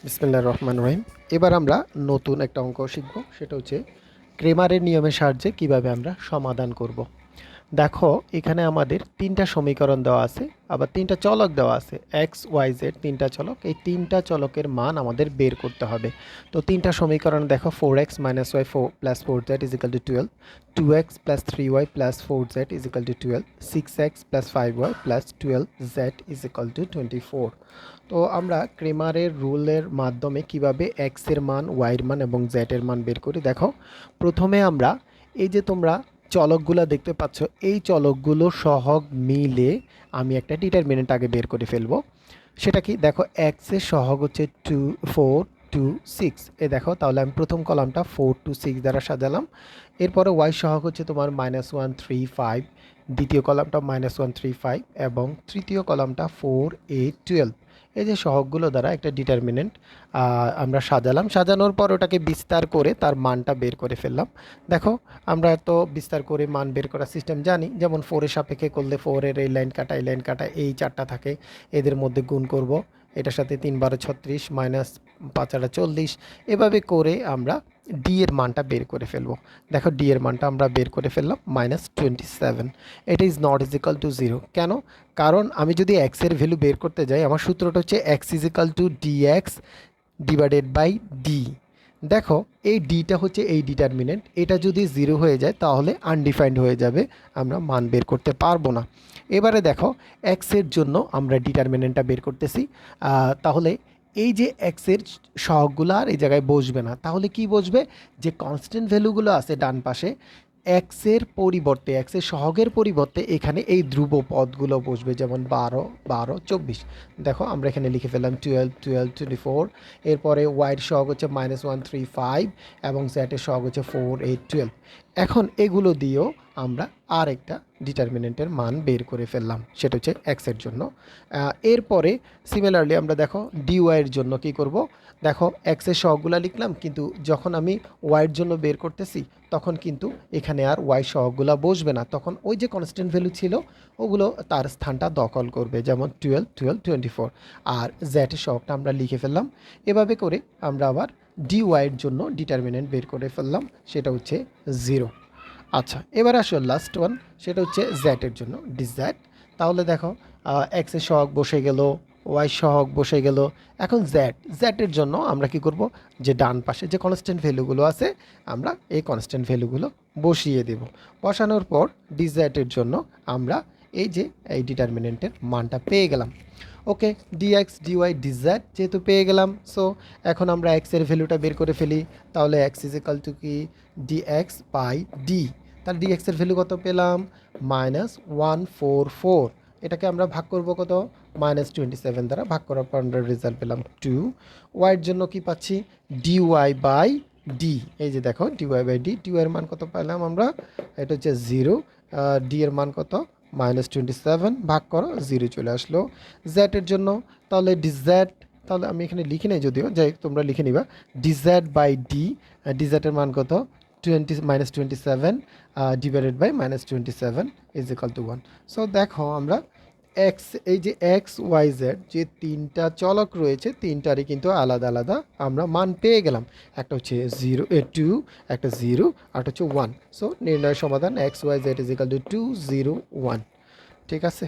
বিসমিল্লাহির রহমানির রহিম। এবার আমরা নতুন একটা অঙ্ক শিখব, সেটা হচ্ছে ক্রেমারের নিয়মের সাহায্যে কিভাবে আমরা সমাধান করব। দেখো, এখানে আমাদের তিনটা সমীকরণ দেওয়া আছে, আবার তিনটা চলক দেওয়া আছে, এক্স ওয়াই জেড তিনটা চলক। এই তিনটা চলকের মান আমাদের বের করতে হবে। তো তিনটা সমীকরণ দেখো, 4x minus y plus 4z is equal to 12, 2x plus 3y plus 4z is equal to 12, 6x plus 5y plus 12z is equal to 24। তো আমরা ক্রেমারের রুলের মাধ্যমে কিভাবে এক্স এর মান, ওয়াইয়ের মান এবং জেড এর মান বের করি। দেখো, প্রথমে আমরা এই যে তোমরা চলকগুলো দেখতে পাচ্ছ, এই চলকগুলো সহগ মিলে আমি একটা ডিটারমিনেন্ট আগে বের করে ফেলবো। সেটা কি, দেখো এক্স এর সহগ হচ্ছে 2, 4, 2, 6। এ দেখো, তাহলে আমি প্রথম কলামটা 4, 2, 6 দ্বারা সাজালাম। এরপরে ওয়াই সহগ হচ্ছে তোমার -1, 3, 5, দ্বিতীয় কলামটা -1, 3, 5 এবং তৃতীয় কলামটা 4, 8, 12। এই যে সহগগুলো দ্বারা একটা ডিটারমিনেন্ট আমরা সাজালাম। সাজানোর পর ওটাকে বিস্তার করে তার মানটা বের করে ফেললাম। দেখো, আমরা তো বিস্তার করে মান বের করার সিস্টেম জানি, যেমন 4-এর সাপেক্ষে করলে 4-এর এই লাইন কাটা, এই লাইন কাটা, এই চারটা থাকে, এদের মধ্যে গুণ করব। এটার সাথে 3 12 36 মাইনাস 5 40, এভাবে করে আমরা ডি এর মানটা বের করে ফেলবো। দেখো, ডি এর মানটা আমরা বের করে ফেললাম -27। এটা is not is equal two 0। কেন? কারণ আমি যদি এক্স এর ভ্যালু বের করতে যাই, আমার সূত্রটা হচ্ছে x is equal to dx divided by d. দেখো, এই ডিটা হচ্ছে এই ডিটারমিনেন্ট, এটা যদি 0 হয়ে যায় তাহলে আনডিফাইন্ড হয়ে যাবে, আমরা মান বের করতে পারবো না। এবারে দেখো, এক্স এর জন্য আমরা ডিটারমিনেন্টটা বের করতেছি। তাহলে এই যে এক্সের সহগগুলো আর এই জায়গায় বসবে না, তাহলে কি বসবে? যে কনস্ট্যান্ট ভ্যালুগুলো আছে ডান পাশে, এক্সের পরিবর্তে, এক্সের সহগের পরিবর্তে এখানে এই ধ্রুব পদগুলো বসবে, যেমন 12, 12, 24। দেখো, আমরা এখানে লিখে ফেললাম 12, 12, 24। এরপরে ওয়াইয়ের সহগ হচ্ছে -1, 3, 5 এবং জেডের সহগ হচ্ছে 4, 8, 12। এখন এগুলো দিয়েও আমরা আর একটা ডিটারমিনেন্টের মান বের করে ফেললাম, সেটা হচ্ছে এক্সের জন্য। এরপরে সিমিলারলি আমরা দেখো ডিওয়াইয়ের জন্য কি করব। দেখো, এক্সের সহগগুলো লিখলাম, কিন্তু যখন আমি ওয়াইয়ের জন্য বের করতেছি তখন কিন্তু এখানে আর ওয়াই সহগগুলো বসবে না, তখন ওই যে কনস্ট্যান্ট ভ্যালু ছিল ওগুলো তার স্থানটা দখল করবে, যেমন 12, 12, 24। আর জেডের সহগটা আমরা লিখে ফেললাম। এভাবে করে আমরা আবার ডিওয়াইয়ের জন্য ডিটারমিনেন্ট বের করে ফেললাম, সেটা হচ্ছে 0। আচ্ছা, এবার আসো লাস্ট ওয়ান, সেটা হচ্ছে জেডের জন্য ডিজেড। তাহলে দেখো, এক্সের সহগ বসে গেল, ওয়াই সহগ বসে গেল। এখন জেডের জন্য আমরা কি করব? যে ডান পাশে যে কনস্ট্যান্ট ভ্যালুগুলো আছে, আমরা এই কনস্ট্যান্ট ভ্যালুগুলো বসিয়ে দেব। বসানোর পর ডিজেডের জন্য আমরা এই যে এই ডিটারমিনেন্টের মানটা পেয়ে গেলাম। ওকে, ডিএক্স ডিওয়াই ডিজেড যেহেতু পেয়ে গেলাম, সো এখন আমরা এক্সের ভ্যালুটা বের করে ফেলি। তাহলে এক্স ইজ ইকাল টু কি, ডিএক্স বাই ডি। তাহলে ডিএক্সের ভ্যালু কত পেলাম? -144। এটাকে আমরা ভাগ করব কত? -27 দ্বারা ভাগ করার পর আমরা রেজাল্ট পেলাম 2। ওয়াইয়ের জন্য কি পাচ্ছি? Dy by d. এই যে দেখো, ডিওয়াই বাই ডি, ডিওয়াইয়ের মান কত পেলাম আমরা? এটা হচ্ছে 0। ডি এর মান কত? -27, ভাগ করো, 0 চলে আসলো। জেডের জন্য তাহলে ডিজেড, তাহলে আমি এখানে লিখি নাই যদিও, যাই তোমরা লিখে নিবা, ডিজেড বাই ডি। ডিজেডের মান কত? -27 divided by -27 is equal to 1। So দেখো, আমরা এক্স, এই যে এক্স ওয়াই জেড যে তিনটা চলক রয়েছে, তিনটারই কিন্তু আলাদা আলাদা আমরা মান পেয়ে গেলাম। একটা হচ্ছে 0, 2, একটা 0, আর একটা হচ্ছে 1। সো নির্ণয় সমাধান x y z is equal to 2, 0, 1। ঠিক আছে।